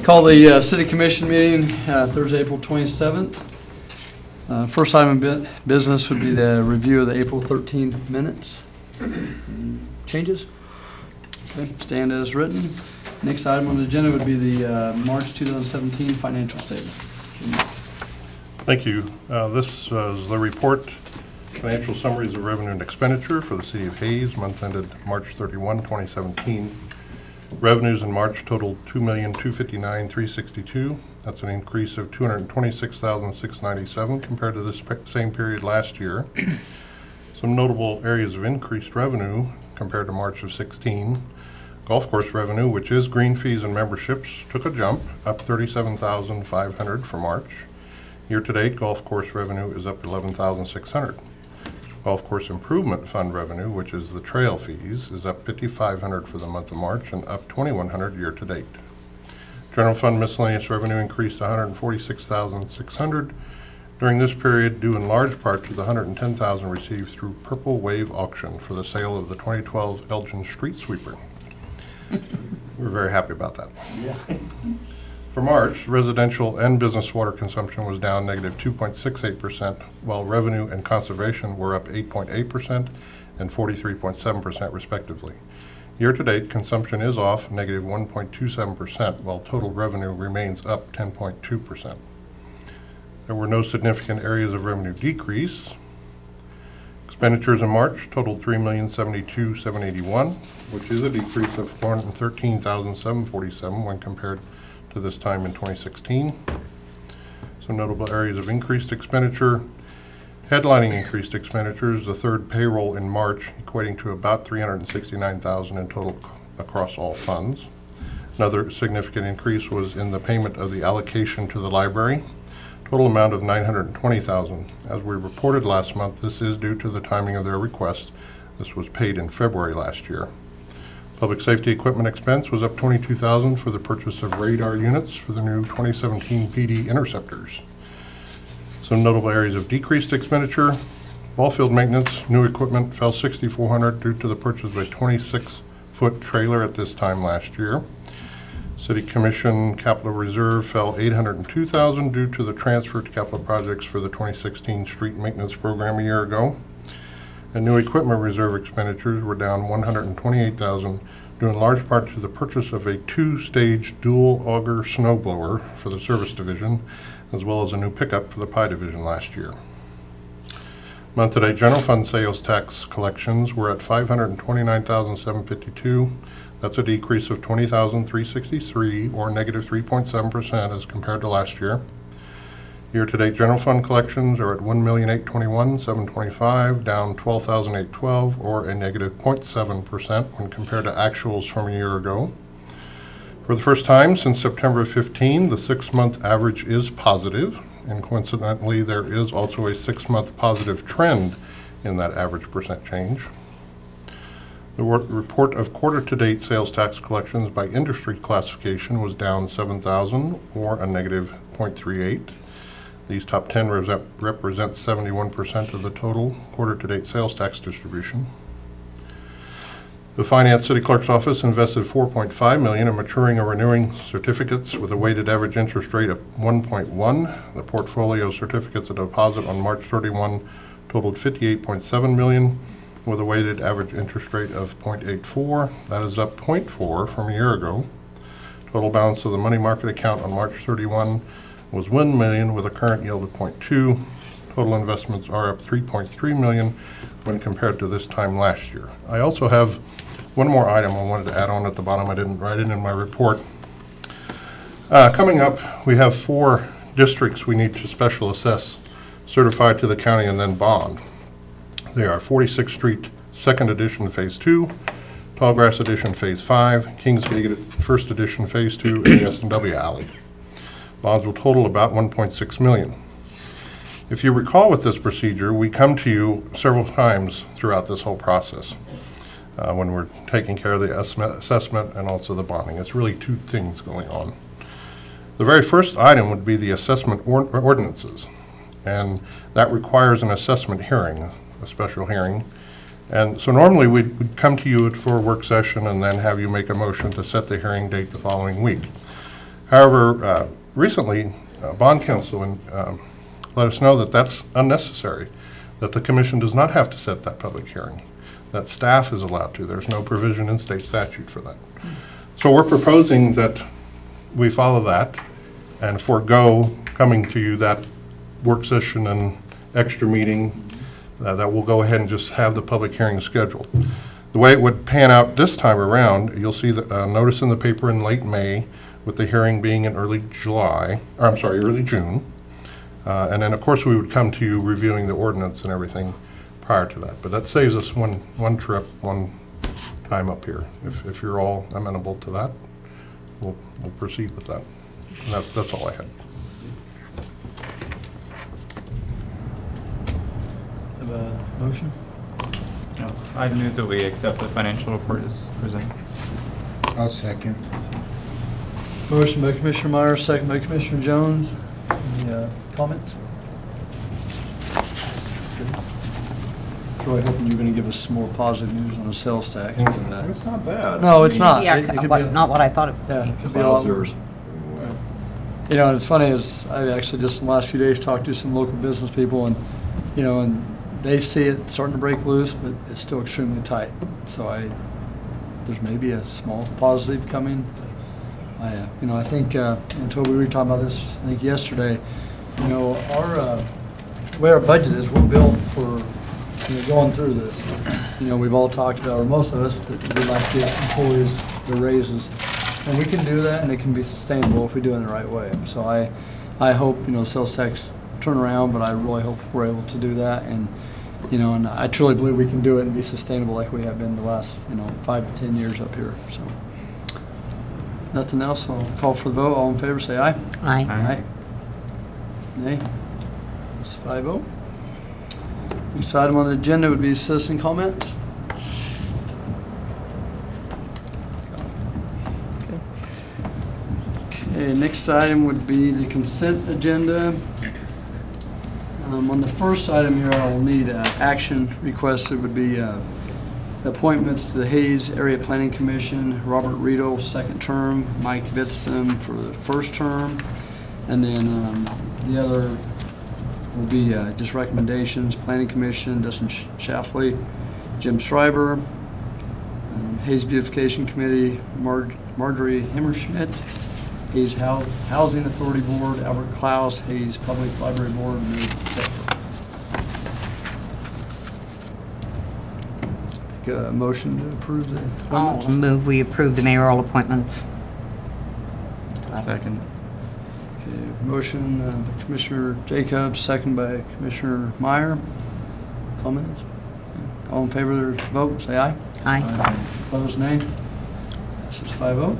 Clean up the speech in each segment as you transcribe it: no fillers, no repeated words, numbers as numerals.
Call the City Commission meeting Thursday, April 27th. First item of business would be the review of the April 13th minutes. Changes? Okay, stand as written. Next item on the agenda would be the March 2017 financial statement. Thank you. This is the report, financial summaries of revenue and expenditure for the City of Hayes, month ended March 31, 2017. Revenues in March totaled $2,259,362. That's an increase of $226,697 compared to the same period last year. Some notable areas of increased revenue compared to March of 16. Golf course revenue, which is green fees and memberships, took a jump, up $37,500 for March. Year-to-date, golf course revenue is up $11,600. Golf course improvement fund revenue, which is the trail fees, is up $5,500 for the month of March and up $2,100 year-to-date. General fund miscellaneous revenue increased $146,600 during this period, due in large part to the $110,000 received through Purple Wave auction for the sale of the 2012 Elgin Street Sweeper. We're very happy about that. Yeah. For March, residential and business water consumption was down negative 2.68%, while revenue and conservation were up 8.8% and 43.7% respectively. Year-to-date, consumption is off negative 1.27%, while total revenue remains up 10.2%. There were no significant areas of revenue decrease. Expenditures in March totaled $3,072,781, which is a decrease of $413,747 when compared to this time in 2016. Some notable areas of increased expenditure. Headlining increased expenditures, the third payroll in March, equating to about $369,000 in total across all funds. Another significant increase was in the payment of the allocation to the library, total amount of $920,000. As we reported last month, this is due to the timing of their request. This was paid in February last year. Public safety equipment expense was up $22,000 for the purchase of radar units for the new 2017 PD interceptors. Some notable areas of decreased expenditure. Ball field maintenance, new equipment fell $6,400 due to the purchase of a 26-foot trailer at this time last year. City Commission capital reserve fell $802,000 due to the transfer to capital projects for the 2016 street maintenance program a year ago. And new equipment reserve expenditures were down $128,000, due in large part to the purchase of a two-stage dual auger snow blower for the service division, as well as a new pickup for the pie division last year. Month-to-date general fund sales tax collections were at $529,752. That's a decrease of $20,363, or negative 3.7% as compared to last year. Year-to-date general fund collections are at $1,821,725, down $12,812, or a negative 0.7% when compared to actuals from a year ago. For the first time since September 15, the 6-month average is positive, and coincidentally, there is also a 6-month positive trend in that average percent change. The report of quarter-to-date sales tax collections by industry classification was down $7,000, or a negative 0.38. These top 10 represent 71% of the total quarter-to-date sales tax distribution. The Finance City Clerk's Office invested $4.5 million in maturing or renewing certificates with a weighted average interest rate of 1.1. The portfolio certificates of deposit on March 31 totaled $58.7 million with a weighted average interest rate of 0.84. That is up 0.4 from a year ago. Total balance of the money market account on March 31 was $1 million with a current yield of 0.2. Total investments are up $3.3 million when compared to this time last year. I also have one more item I wanted to add on at the bottom. I didn't write it in my report. Coming up, we have 4 districts we need to special assess, certified to the county, and then bond. They are 46th Street, 2nd Edition, Phase 2, Tallgrass Edition, Phase 5, Kingsgate, 1st Edition, Phase 2, and S&W Alley. Bonds will total about $1.6 million. If you recall with this procedure, we come to you several times throughout this whole process when we're taking care of the assessment and also the bonding. It's really 2 things going on. The very first item would be the assessment ordinances, and that requires an assessment hearing, a special hearing. And so normally we'd come to you for a work session and then have you make a motion to set the hearing date the following week. However, recently, bond counsel let us know that that's unnecessary, that the commission does not have to set that public hearing, that staff is allowed to. There's no provision in state statute for that. So we're proposing that we follow that and forego coming to you that work session and extra meeting, that we'll go ahead and just have the public hearing scheduled. The way it would pan out this time around, you'll see the notice in the paper in late May, with the hearing being in early June. And then, of course, we would come to you reviewing the ordinance and everything prior to that. But that saves us one trip, one time up here. If you're all amenable to that, we'll proceed with that. And that's all I had. Have a motion? No, I move that we accept the financial report as presented. I'll second. Motion by Commissioner Meyer, second by Commissioner Jones. Any comments? Troy, hoping you're going to give us some more positive news on the sales tax. It's not bad. No, it's not. Yeah, It could was be, not what I thought it yeah, it could be a lot worse. You know, and it's funny is I actually just in the last few days talked to some local business people, and you know, and they see it starting to break loose, but it's still extremely tight. So there's maybe a small positive coming. You know, I think, and Toby, we were talking about this, I think yesterday, you know, our, the way our budget is, we're built for, you know, going through this. You know, we've all talked about, or most of us, that we like to get employees their raises. And we can do that, and it can be sustainable if we do it in the right way. So I hope, you know, sales tax turn around, but I really hope we're able to do that. And, you know, and I truly believe we can do it and be sustainable like we have been the last, you know, 5 to 10 years up here, so. Nothing else, I'll call for the vote. All in favor, say aye. Aye. Aye. Nay. It's 5-0. Next item on the agenda would be citizen comments. Okay, next item would be the consent agenda. On the first item here, I will need action requests. It would be appointments to the Hayes Area Planning Commission, Robert Rito, second term, Mike Vitzton for the first term, and then the other will be just recommendations, Planning Commission, Dustin Schlafly, Jim Schreiber, Hayes Beautification Committee, Marjorie Himmerschmidt, Hayes Housing Authority Board, Albert Klaus, Hayes Public Library Board, and me. A motion to approve the appointments? I'll move we approve the mayoral appointments. Second. Okay, motion by Commissioner Jacobs, second by Commissioner Meyer. Comments? All in favor of the vote, say aye. Aye. Opposed, nay. This is 5-0.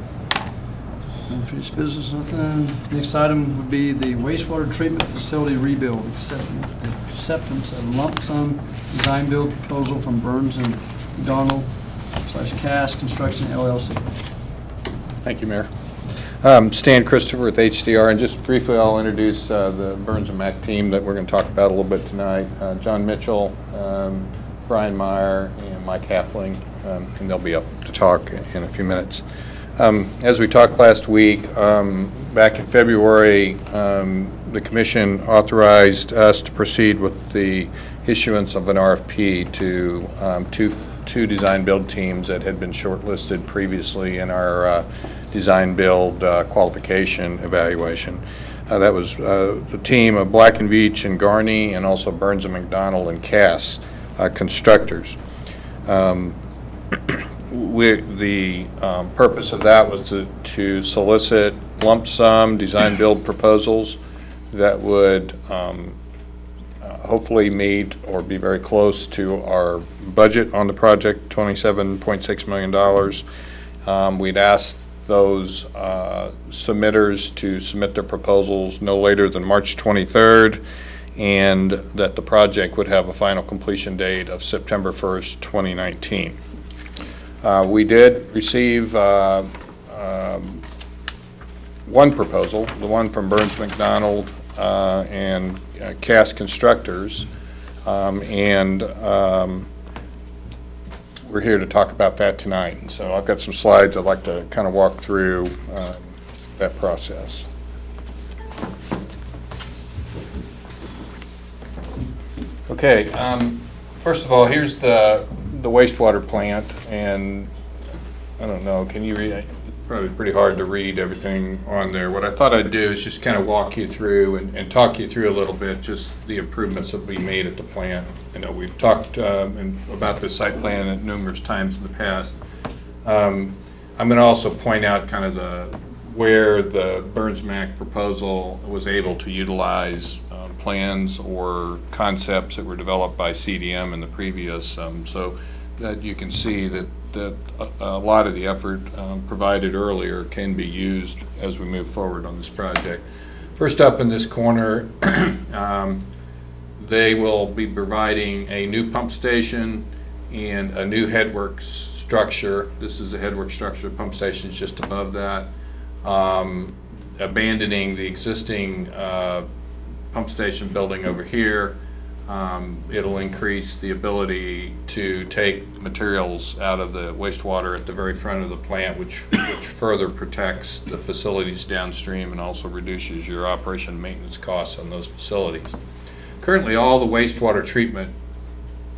Unfinished business, nothing. Next item would be the wastewater treatment facility rebuild, acceptance of lump sum design build proposal from Burns and McDonald / Cass Construction LLC. Thank you, Mayor. Stan Christopher with HDR, and just briefly I'll introduce the Burns and Mac team that we're going to talk about a little bit tonight. John Mitchell, Brian Meyer, and Mike Halfling, and they'll be up to talk in a few minutes. As we talked last week, back in February, the Commission authorized us to proceed with the issuance of an RFP to two design-build teams that had been shortlisted previously in our design-build qualification evaluation. That was the team of Black & Veatch and Garney, and also Burns & McDonald and Cass constructors. The purpose of that was to solicit lump sum design-build proposals that would hopefully meet or be very close to our budget on the project, $27.6 million. We'd asked those submitters to submit their proposals no later than March 23rd, and that the project would have a final completion date of September 1st, 2019. We did receive one proposal, the one from Burns McDonald and Cass Constructors, and we're here to talk about that tonight. And so I've got some slides I'd like to kind of walk through that process. Okay, first of all, here's the wastewater plant, and I don't know, can you read it? Probably pretty hard to read everything on there. What I thought I'd do is just kind of walk you through and talk you through a little bit, just the improvements that we made at the plant. You know, we've talked about the site plan at numerous times in the past. I'm going to also point out kind of where the Burns Mac proposal was able to utilize plans or concepts that were developed by CDM in the previous, so that you can see that a lot of the effort provided earlier can be used as we move forward on this project. First up in this corner, they will be providing a new pump station and a new headworks structure. This is a headwork structure. The pump station is just above that. Abandoning the existing pump station building over here. It'll increase the ability to take materials out of the wastewater at the very front of the plant, which further protects the facilities downstream and also reduces your operation and maintenance costs on those facilities. Currently, all the wastewater treatment,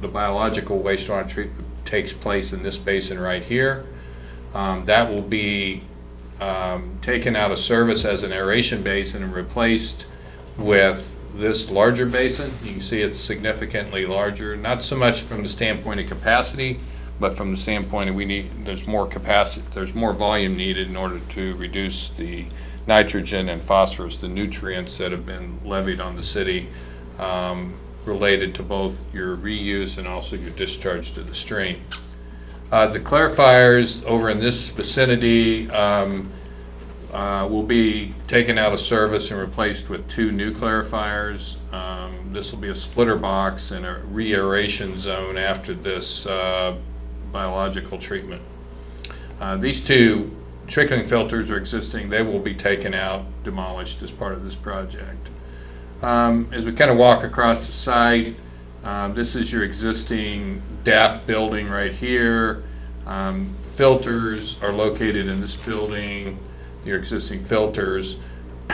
the biological wastewater treatment, takes place in this basin right here. That will be taken out of service as an aeration basin and replaced with this larger basin. You can see it's significantly larger, not so much from the standpoint of capacity, but from the standpoint of there's more capacity, there's more volume needed in order to reduce the nitrogen and phosphorus, the nutrients that have been levied on the city, related to both your reuse and also your discharge to the stream. The clarifiers over in this vicinity will be taken out of service and replaced with 2 new clarifiers. This will be a splitter box and a re-aeration zone after this biological treatment. These 2 trickling filters are existing. They will be taken out, demolished as part of this project. As we kind of walk across the site, this is your existing DAF building right here. Filters are located in this building, your existing filters.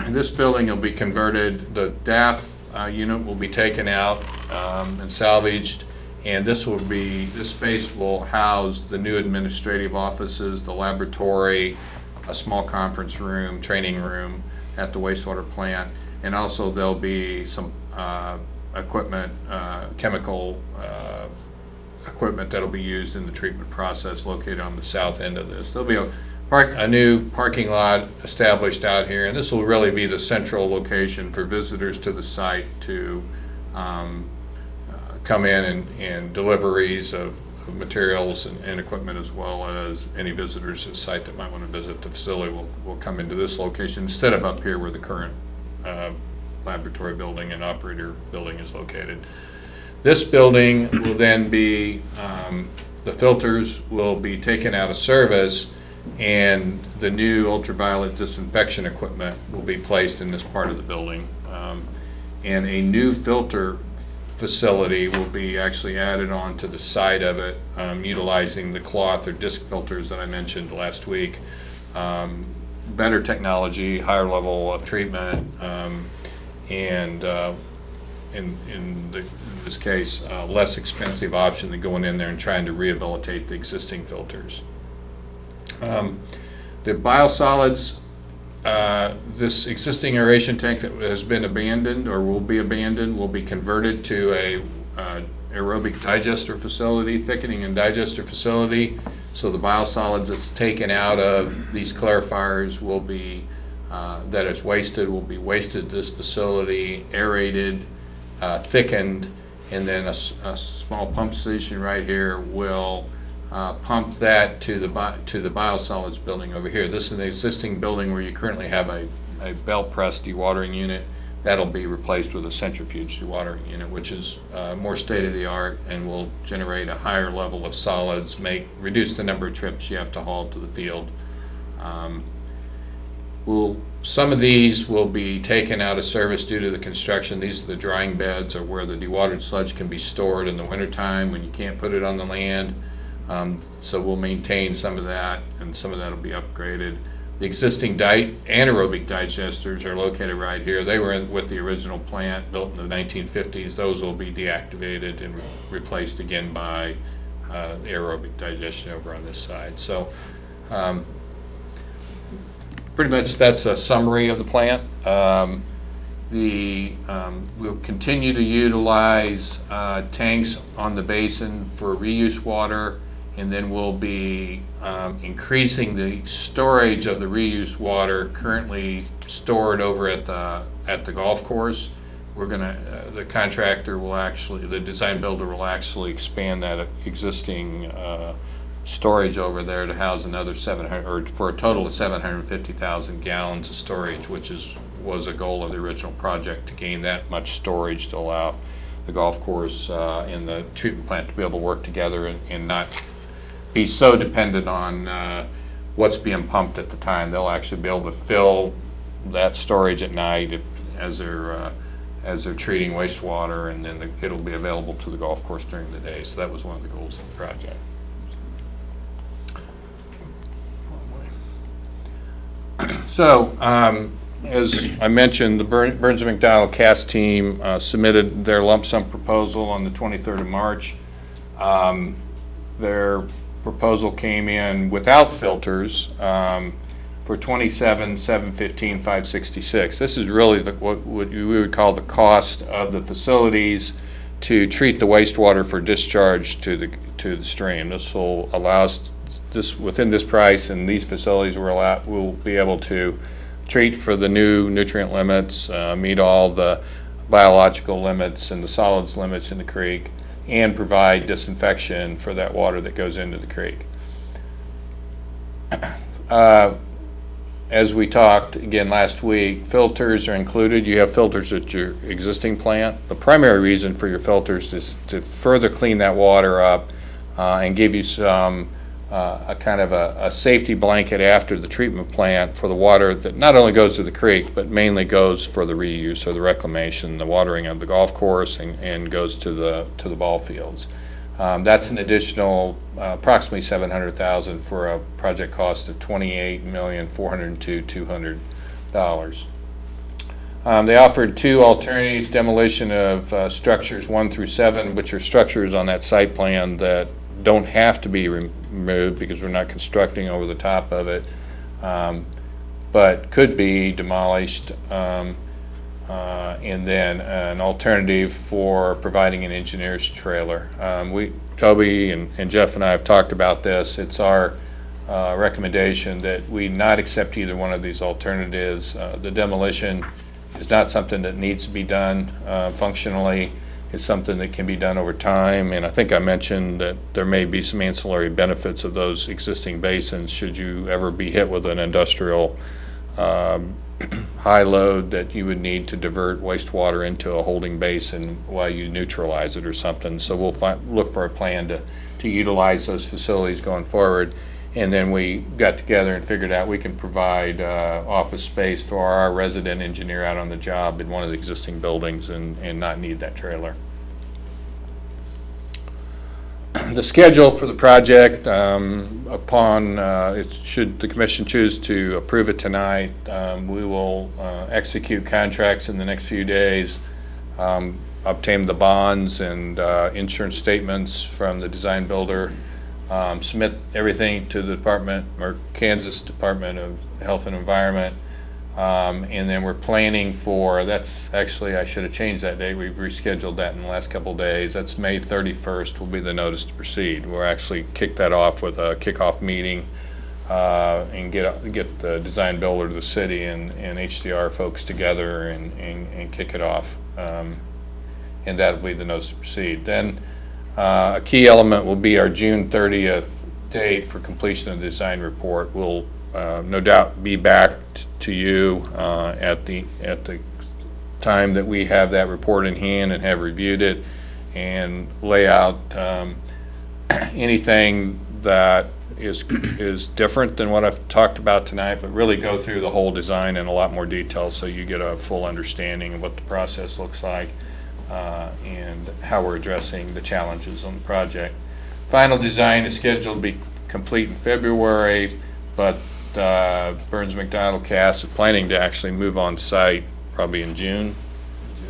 This building will be converted, the DAF unit will be taken out and salvaged, and this space will house the new administrative offices, the laboratory, a small conference room, training room at the wastewater plant, and also there'll be some equipment, chemical equipment that'll be used in the treatment process located on the south end of this. There'll be a new parking lot established out here, and this will really be the central location for visitors to the site to come in and deliveries of materials and equipment, as well as any visitors to the site that might want to visit the facility will come into this location instead of up here where the current laboratory building and operator building is located. This building will then be, the filters will be taken out of service, and the new ultraviolet disinfection equipment will be placed in this part of the building. And a new filter facility will be actually added on to the side of it, utilizing the cloth or disc filters that I mentioned last week. Better technology, higher level of treatment, and in this case, less expensive option than going in there and trying to rehabilitate the existing filters. The biosolids, this existing aeration tank that has been abandoned or will be converted to a aerobic digester facility, thickening and digester facility. So the biosolids that's taken out of these clarifiers will be, that is wasted, will be wasted to this facility, aerated, thickened, and then a small pump station right here will pump that to the biosolids building over here. This is an existing building where you currently have a belt press dewatering unit. That'll be replaced with a centrifuge dewatering unit, which is more state-of-the-art and will generate a higher level of solids, reduce the number of trips you have to haul to the field. Some of these will be taken out of service due to the construction. These are the drying beds, or where the dewatered sludge can be stored in the wintertime when you can't put it on the land. So we'll maintain some of that, and some of that will be upgraded. The existing anaerobic digesters are located right here. They were with the original plant built in the 1950s. Those will be deactivated and replaced again by the aerobic digestion over on this side. So pretty much that's a summary of the plant. We'll continue to utilize tanks on the basin for reuse water, and then we'll be increasing the storage of the reuse water currently stored over at the golf course. We're gonna, the contractor will actually, the design builder will actually expand that existing storage over there to house another 700, or for a total of 750,000 gallons of storage, which was a goal of the original project, to gain that much storage to allow the golf course and the treatment plant to be able to work together and not be so dependent on what's being pumped at the time. They'll actually be able to fill that storage at night as they're treating wastewater, and then it'll be available to the golf course during the day. So that was one of the goals of the project. So, as I mentioned, the Burns & McDonnell CAS team submitted their lump sum proposal on the 23rd of March. Their proposal came in without filters for $27,715,566. This is really what we would call the cost of the facilities to treat the wastewater for discharge to the stream. This will allow us, within this price, and these facilities will be able to treat for the new nutrient limits, meet all the biological limits and the solids limits in the creek, and provide disinfection for that water that goes into the creek. As we talked again last week, filters are included. You have filters at your existing plant. The primary reason for your filters is to further clean that water up and give you some a kind of a safety blanket after the treatment plant for the water that not only goes to the creek, but mainly goes for the reuse or the reclamation, the watering of the golf course, and goes to the ball fields. That's an additional approximately $700,000 for a project cost of $28,402,200. They offered two alternatives: demolition of structures 1 through 7, which are structures on that site plan that don't have to be removed because we're not constructing over the top of it, but could be demolished, and then an alternative for providing an engineer's trailer. Toby and Jeff and I have talked about this. It's our recommendation that we not accept either one of these alternatives. The demolition is not something that needs to be done functionally. It's something that can be done over time, and I think I mentioned that there may be some ancillary benefits of those existing basins should you ever be hit with an industrial high load that you would need to divert wastewater into a holding basin while you neutralize it or something. So we'll look for a plan to utilize those facilities going forward. And then we got together and figured out we can provide office space for our resident engineer out on the job in one of the existing buildings and not need that trailer. The schedule for the project, should the commission choose to approve it tonight, we will execute contracts in the next few days, obtain the bonds and insurance statements from the design builder, submit everything to the department, or Kansas Department of Health and Environment, and then we're planning for, that's actually, I should have changed that date, we've rescheduled that in the last couple of days. That's May 31st will be the notice to proceed. We'll actually kick that off with a kickoff meeting and get the design builder, the city, and HDR folks together and kick it off, and that'll be the notice to proceed. Then a key element will be our June 30th date for completion of the design report. We'll no doubt be back to you at the time that we have that report in hand and have reviewed it, and lay out anything that is different than what I've talked about tonight, but really go through the whole design in a lot more detail so you get a full understanding of what the process looks like and how we're addressing the challenges on the project. Final design is scheduled to be complete in February, but Burns McDonald Cass is planning to actually move on site probably in June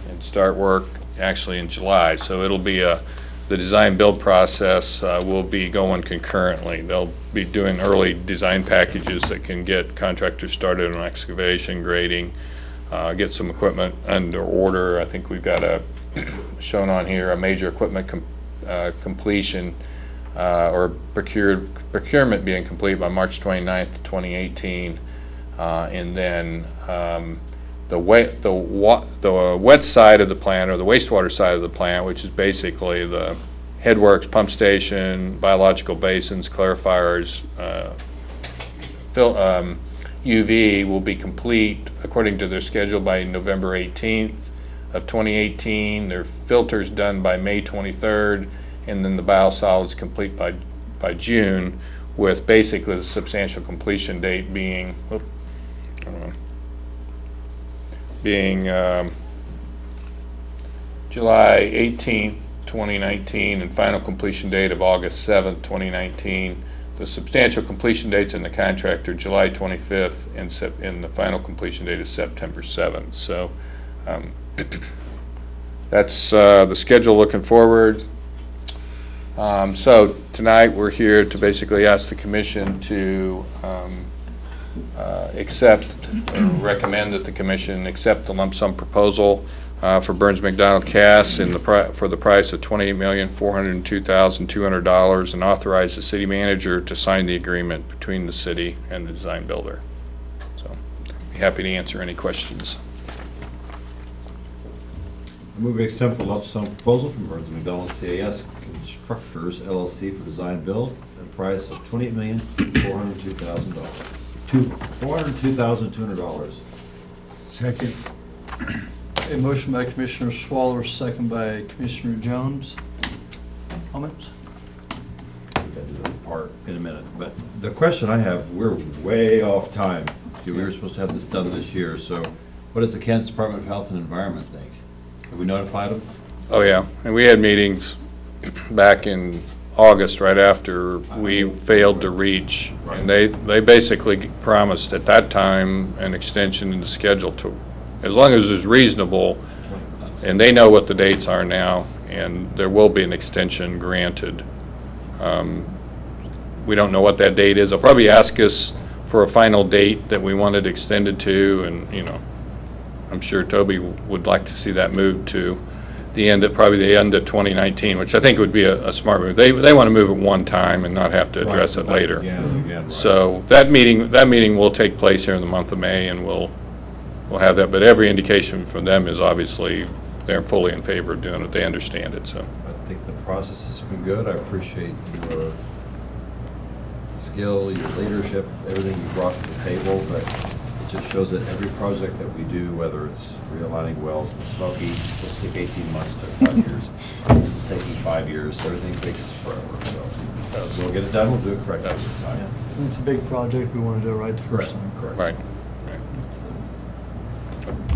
and start work actually in July. So it'll be the design build process will be going concurrently. They'll be doing early design packages that can get contractors started on excavation, grading, get some equipment under order. I think we've got shown on here a major equipment completion or procurement being complete by March 29th, 2018, and then the wet side of the plant, or the wastewater side of the plant, which is basically the headworks, pump station, biological basins, clarifiers, UV, will be complete according to their schedule by November 18th of 2018. Their filters done by May 23rd, and then the biosolids complete by June, with basically the substantial completion date being July 18th, 2019, and final completion date of August 7th, 2019. The substantial completion dates in the contract are July 25th, and the final completion date is September 7th. So that's the schedule looking forward. So tonight we're here to basically ask the Commission to accept, or recommend that the Commission accept the lump sum proposal for Burns McDonald Cass for the price of $28,402,200, and authorize the city manager to sign the agreement between the city and the design builder. So, be happy to answer any questions. I move we accept the lump sum proposal from Burns McDonald CAS Constructors LLC for design build at a price of $28,402,200. $402,200. Second. A motion by Commissioner Swaller, second by Commissioner Jones. Comments? We'll get to that part in a minute, but the question I have, we're way off time. We were supposed to have this done this year, so what does the Kansas Department of Health and Environment think? Have we notified them? Oh yeah, and we had meetings back in August, right after we failed to reach, and they basically promised at that time an extension in the schedule to, as long as it's reasonable, and they know what the dates are now, and there will be an extension granted. We don't know what that date is. They'll probably ask us for a final date that we wanted extended to, and I'm sure Toby would like to see that moved to probably the end of 2019, which I think would be a smart move. They want to move it one time and not have to address it later. Again, right. So that meeting will take place here in the month of May, and we'll have that. But every indication from them is obviously they're fully in favor of doing it. They understand it. So I think the process has been good. I appreciate your skill, your leadership, everything you brought to the table, but it just shows that every project that we do, whether it's realigning wells in the Smoky, this took 18 months, took 5 years. This is taking 5 years. Everything takes forever. So we'll get it done. We'll do it correctly this time. Yeah. It's a big project. We want to do it right the first time. Correct. right.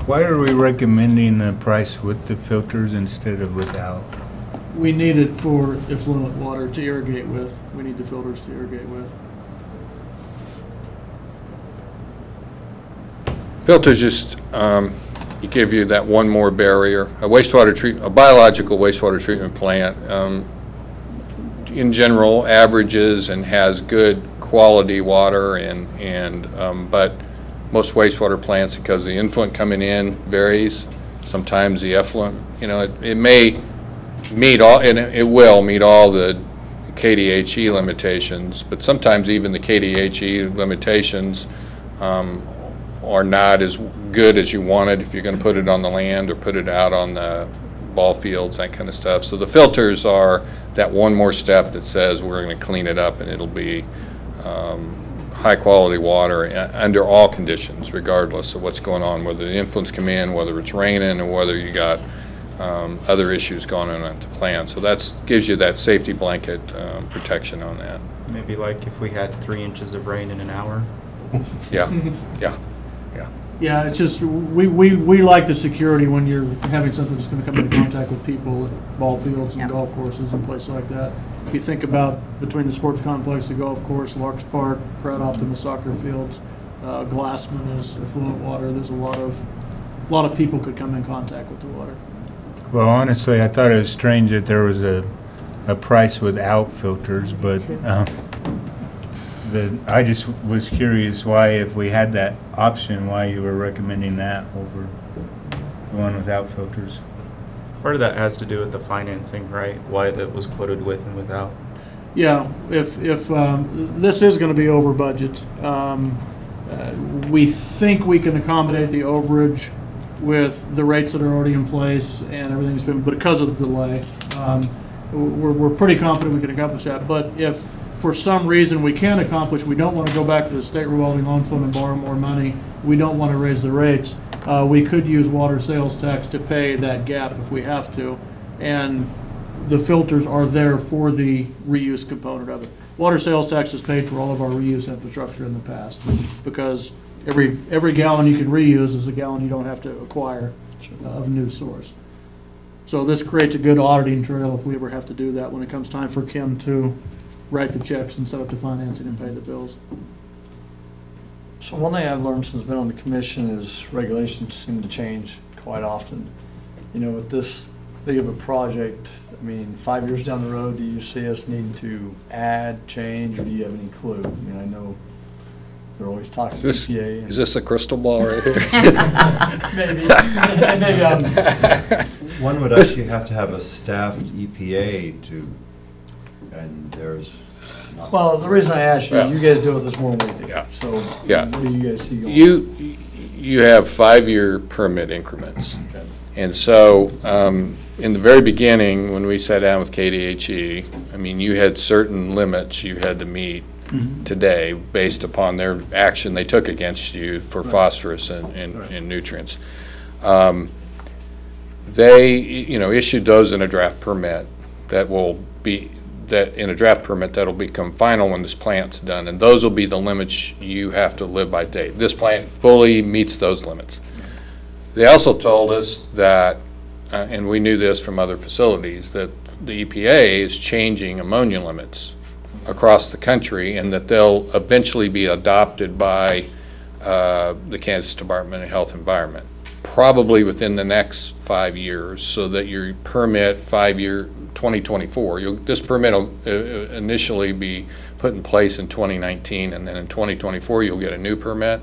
Why are we recommending a price with the filters instead of without? We need it for effluent water to irrigate with. We need the filters to irrigate with. Filters just give you that one more barrier. A biological wastewater treatment plant, in general, averages and has good quality water, but most wastewater plants, because the influent coming in varies. Sometimes the effluent, it may meet all, and it will meet all the KDHE limitations, but sometimes even the KDHE limitations are not as good as you wanted if you're going to put it on the land or put it out on the ball fields, that kind of stuff. So the filters are that one more step that says we're going to clean it up and it'll be high quality water under all conditions, regardless of what's going on, whether the influents come in, whether it's raining, or whether you got other issues going on at the plant. So that gives you that safety blanket protection on that. Maybe like if we had 3 inches of rain in an hour. Yeah, yeah. Yeah, it's just, we like the security when you're having something that's going to come into contact with people at ball fields and Yep. golf courses and places like that. If you think about between the sports complex, the golf course, Larks Park, Pratt Optimus soccer fields, Glassman is affluent water. There's a lot of people could come in contact with the water. Well, honestly, I thought it was strange that there was a price without filters, but I just was curious why, if we had that option, why you were recommending that over the one without filters. Part of that has to do with the financing, right? Why that was quoted with and without. Yeah, if this is going to be over budget, we think we can accommodate the overage with the rates that are already in place and everything's been, but because of the delay, we're pretty confident we can accomplish that. But if for some reason we can't accomplish, we don't want to go back to the state revolving loan fund and borrow more money, we don't want to raise the rates, we could use water sales tax to pay that gap if we have to. And the filters are there for the reuse component of it. Water sales tax is paid for all of our reuse infrastructure in the past, because every gallon you can reuse is a gallon you don't have to acquire of a new source. So this creates a good auditing trail if we ever have to do that when it comes time for Kim to write the checks and set up the financing and pay the bills. So one thing I've learned since I've been on the commission is regulations seem to change quite often. You know, with this big of a project, I mean, 5 years down the road, do you see us needing to add, change, or do you have any clue? I mean, I know they're always talking to EPA. Is this a crystal ball right here? Maybe. Maybe One would actually have to have a staffed EPA to, and there's not. Well, the reason I asked you, Yeah. you guys deal with this more with me. Yeah. So Yeah. what do you guys see going on? You have 5-year permit increments. Okay. And so, in the very beginning, when we sat down with KDHE, I mean, you had certain limits you had to meet today based upon their action they took against you for phosphorus and nutrients. They, issued those in a draft permit that'll become final when this plant's done, and those will be the limits you have to live by date. This plant fully meets those limits. They also told us that, and we knew this from other facilities, that the EPA is changing ammonia limits across the country, and that they'll eventually be adopted by the Kansas Department of Health and Environment, probably within the next 5 years, so that your permit 2024, this permit will initially be put in place in 2019, and then in 2024 you'll get a new permit.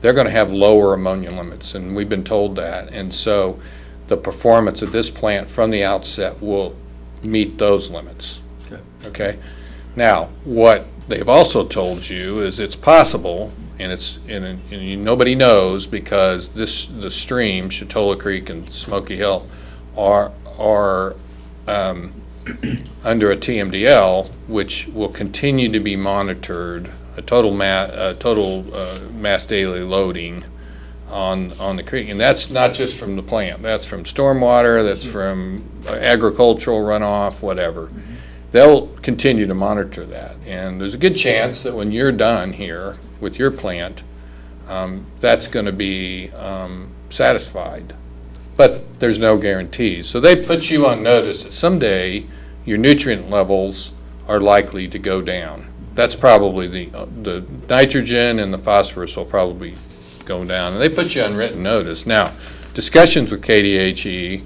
They're going to have lower ammonia limits, and we've been told that, and so the performance of this plant from the outset will meet those limits. Okay. Now, what they've also told you is it's possible, and nobody knows, because the stream, Chatola Creek and Smoky Hill, are under a TMDL, which will continue to be monitored, a total mass daily loading on the creek. And that's not just from the plant. That's from stormwater, that's from agricultural runoff, whatever. They'll continue to monitor that. And there's a good chance that when you're done here with your plant, that's going to be satisfied. But there's no guarantees. So they put you on notice that someday your nutrient levels are likely to go down. That's probably the nitrogen and the phosphorus will probably go down. And they put you on written notice. Now, discussions with KDHE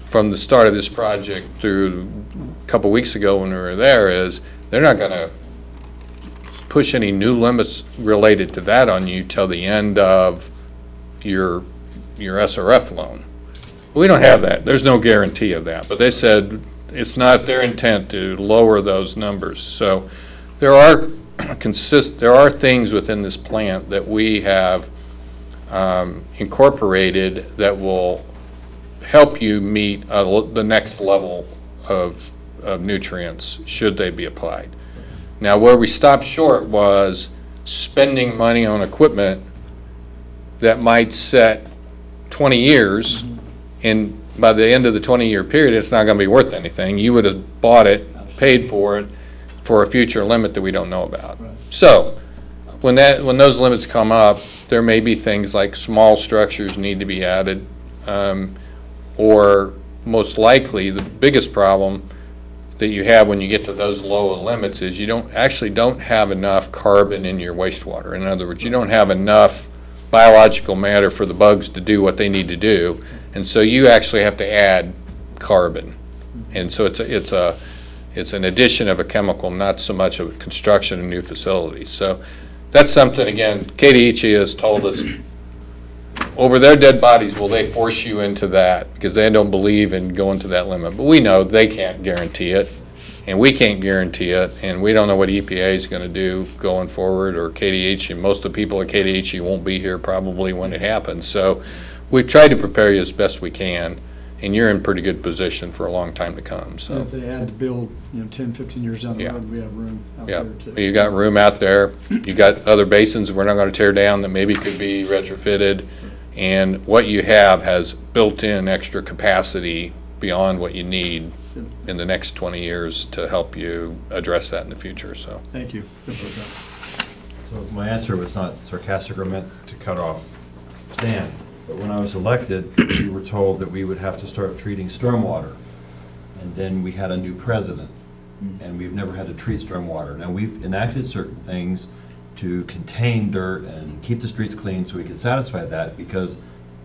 from the start of this project through a couple weeks ago when we were there is they're not going to push any new limits related to that on you till the end of your SRF loan. We don't have that. There's no guarantee of that. But they said it's not their intent to lower those numbers. So there are things within this plant that we have incorporated that will help you meet the next level of nutrients should they be applied. Now, where we stopped short was spending money on equipment that might set 20 years, and by the end of the 20-year period, it's not going to be worth anything. You would have bought it, paid for it, for a future limit that we don't know about. Right. So, when those limits come up, there may be things like small structures need to be added, or most likely the biggest problem, that you have when you get to those lower limits is you don't have enough carbon in your wastewater. In other words, you don't have enough biological matter for the bugs to do what they need to do, and so you actually have to add carbon. And so it's an addition of a chemical, not so much of construction of new facilities. So that's something, again, KDHE has told us over their dead bodies, will they force you into that? Because they don't believe in going to that limit. But we know they can't guarantee it, and we can't guarantee it, and we don't know what EPA is going to do going forward, or KDHE. Most of the people at KDHE won't be here probably when it happens. So we've tried to prepare you as best we can, and you're in pretty good position for a long time to come. So if they had to build, 10, 15 years down the Yeah. road, we have room out yeah, there too. you got room out there. You got other basins we're not going to tear down that maybe could be retrofitted. And what you have has built-in extra capacity beyond what you need in the next 20 years to help you address that in the future. So Thank you. Appreciate that. So my answer was not sarcastic or meant to cut off Stan, but when I was elected, we were told that we would have to start treating stormwater. And then we had a new president, and we've never had to treat stormwater. Now, we've enacted certain things to contain dirt and keep the streets clean so we could satisfy that, because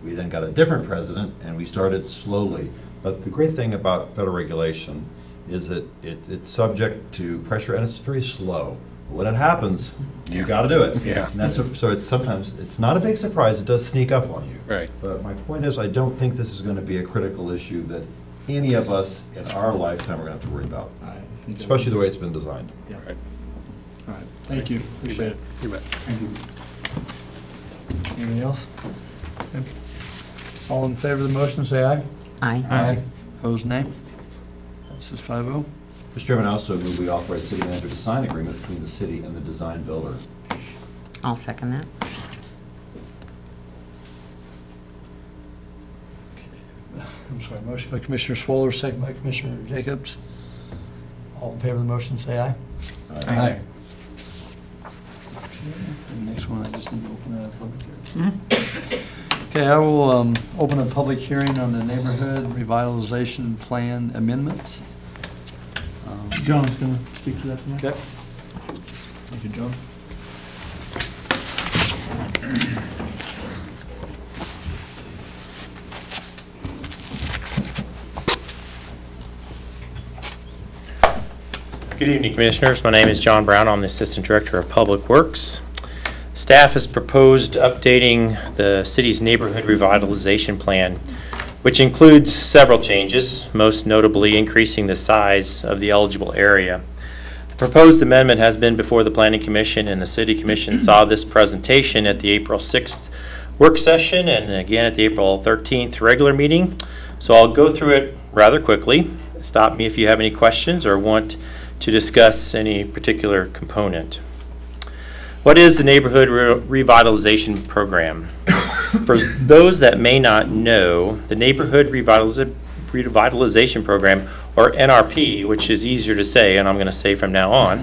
we then got a different president and we started slowly. But the great thing about federal regulation is that it's subject to pressure and it's very slow. But when it happens, you got to do it. Yeah. And that's what, so it's sometimes, it's not a big surprise, it does sneak up on you. Right. But my point is, I don't think this is going to be a critical issue that any of us in our lifetime are going to have to worry about, I think it especially would- the way it's been designed. Yeah. Right. All right. Thank you. Appreciate it. You bet. Thank you. Anything else? Okay. All in favor of the motion, say aye. Aye. Opposed, nay. This is 5-0. Mr. Chairman, I also move we authorize city manager to sign agreement between the city and the design builder. I'll second that. I'm sorry, motion by Commissioner Swoller, second by Commissioner Jacobs. All in favor of the motion, say aye. Aye. And the next one, I just need to open a public hearing. Okay, I will open a public hearing on the neighborhood revitalization plan amendments. John's going to speak to that tonight. Okay. Thank you, John. Good evening, Commissioners. My name is John Braun. I'm the Assistant Director of Public Works. Staff has proposed updating the city's neighborhood revitalization plan, which includes several changes, most notably increasing the size of the eligible area. The proposed amendment has been before the Planning Commission, and the City Commission saw this presentation at the April 6th work session and again at the April 13th regular meeting. So I'll go through it rather quickly. Stop me if you have any questions or want to discuss any particular component. What is the Neighborhood Revitalization Program? For those that may not know, the Neighborhood Revitalization Program, or NRP, which is easier to say, and I'm going to say from now on,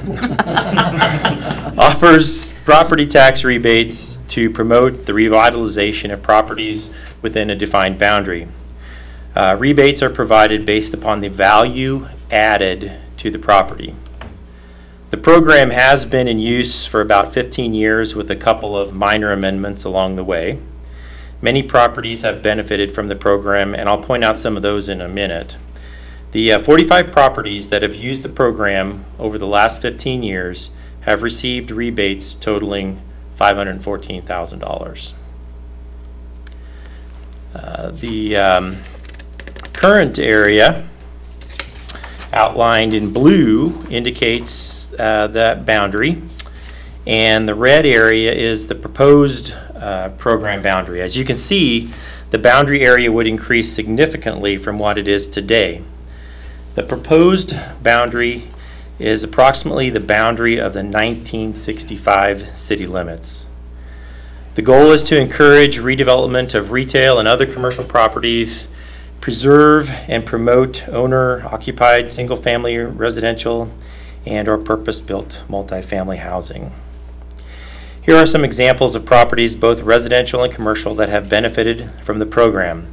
offers property tax rebates to promote the revitalization of properties within a defined boundary. Rebates are provided based upon the value added to the property. The program has been in use for about 15 years with a couple of minor amendments along the way. Many properties have benefited from the program, and I'll point out some of those in a minute. The 45 properties that have used the program over the last 15 years have received rebates totaling $514,000. The current area outlined in blue indicates that boundary, and the red area is the proposed program boundary. As you can see, the boundary area would increase significantly from what it is today. The proposed boundary is approximately the boundary of the 1965 city limits. The goal is to encourage redevelopment of retail and other commercial properties, preserve and promote owner-occupied single-family residential and/or purpose-built multifamily housing. Here are some examples of properties, both residential and commercial, that have benefited from the program.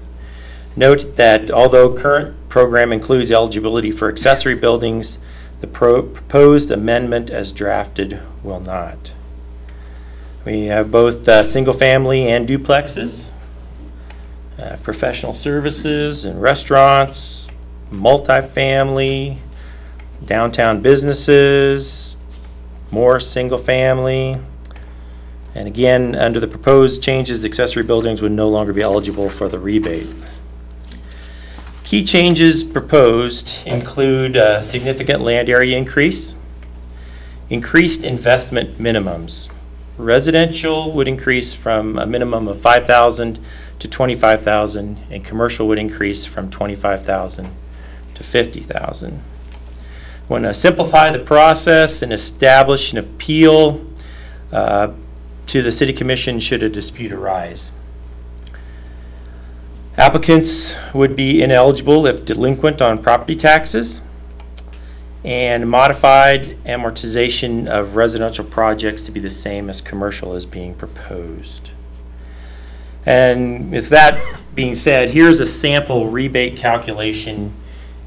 Note that although current program includes eligibility for accessory buildings. The proposed amendment as drafted will not. We have both single-family and duplexes, professional services and restaurants, multifamily, downtown businesses, more single-family. And again, under the proposed changes, accessory buildings would no longer be eligible for the rebate. Key changes proposed include a significant land area increase, increased investment minimums. Residential would increase from a minimum of $5,000 to $25,000, and commercial would increase from $25,000 to $50,000. Want to simplify the process and establish an appeal to the City Commission should a dispute arise. Applicants would be ineligible if delinquent on property taxes, and modified amortization of residential projects to be the same as commercial is being proposed. And with that being said, here's a sample rebate calculation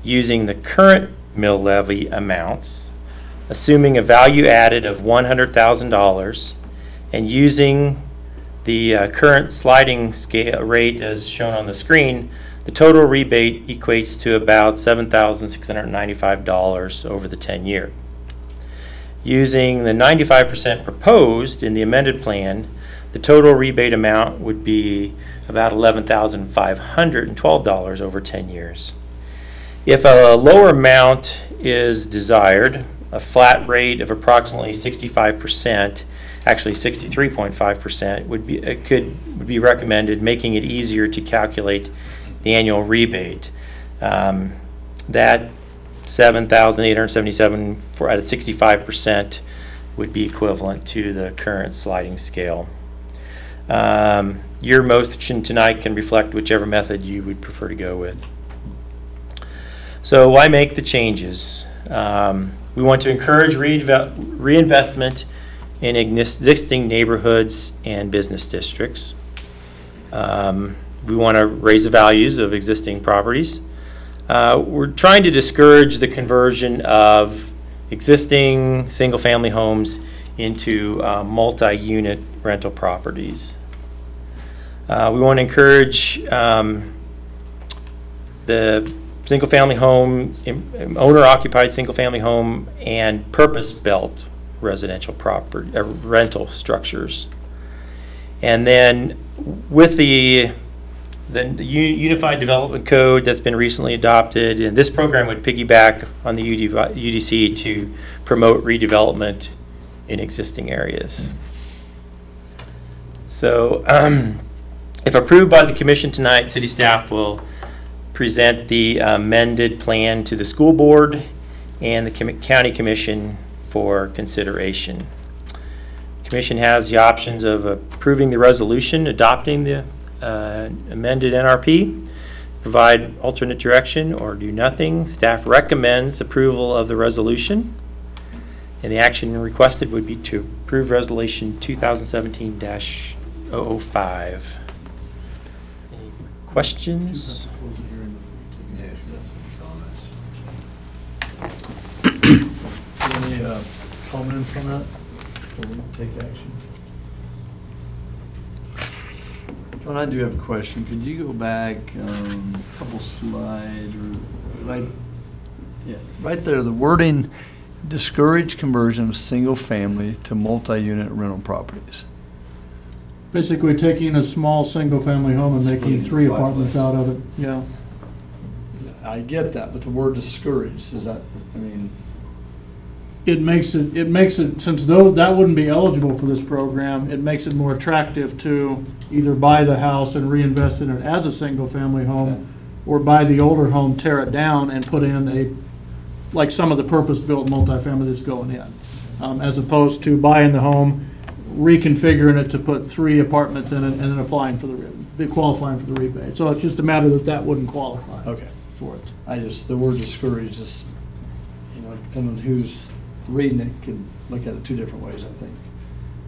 using the current mill levy amounts, assuming a value added of $100,000, and using the current sliding scale rate as shown on the screen. The total rebate equates to about $7,695 over the 10-year. Using the 95% proposed in the amended plan, the total rebate amount would be about $11,512 over 10 years. If a lower amount is desired, a flat rate of approximately 65%, actually 63.5%, would be recommended, making it easier to calculate the annual rebate. That $7,877 for at 65% would be equivalent to the current sliding scale. Your motion tonight can reflect whichever method you would prefer to go with. So why make the changes? We want to encourage reinvestment in existing neighborhoods and business districts. We want to raise the values of existing properties. We're trying to discourage the conversion of existing single-family homes into multi-unit rental properties. We want to encourage the single-family home, owner-occupied single-family home, and purpose-built residential property rental structures. And then with the Unified Development Code that's been recently adopted, and this program would piggyback on the UDC to promote redevelopment in existing areas. So if approved by the Commission tonight, City staff will present the amended plan to the school board and the County Commission for consideration. The Commission has the options of approving the resolution, adopting the amended NRP, provide alternate direction, or do nothing. Staff recommends approval of the resolution, and the action requested would be to approve resolution 2017-005. Any questions? Any comments on that before we take action? John, I do have a question. Could you go back a couple slides, or right there, the wording, discourage conversion of single family to multi-unit rental properties. Basically taking a small single-family home and making 3 apartments out of it, yeah. I get that, but the word discouraged, is that, I mean. It makes it, since though that wouldn't be eligible for this program, it makes it more attractive to either buy the house and reinvest in it as a single-family home, or buy the older home, tear it down, and put in like some of the purpose-built multifamily that's going in, as opposed to buying the home, reconfiguring it to put 3 apartments in it, and then qualifying for the rebate. So it's just a matter that wouldn't qualify. Okay. For it. The word discouraged is, depending on who's reading it, could look at it 2 different ways, I think.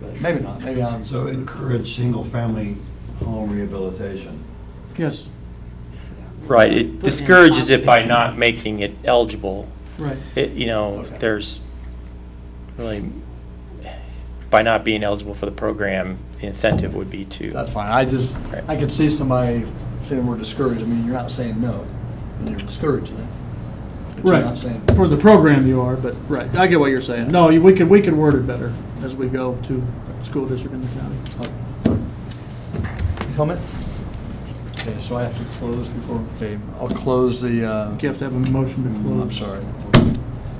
But maybe not. Maybe I'm. So encourage single-family home rehabilitation. Yes. Right, it discourages it by not making it eligible. Right. There's really, by not being eligible for the program, the incentive would be to. That's fine. I could see somebody saying we're discouraged. I mean, you're not saying no, and you're discouraging it. But you're Right. not saying, For the program you are, but, right, I get what you're saying. No, we could word it better as we go to school district in the county. comments? Okay, so I have to close before, okay, I'll close the, You have to have a motion to close. I'm sorry.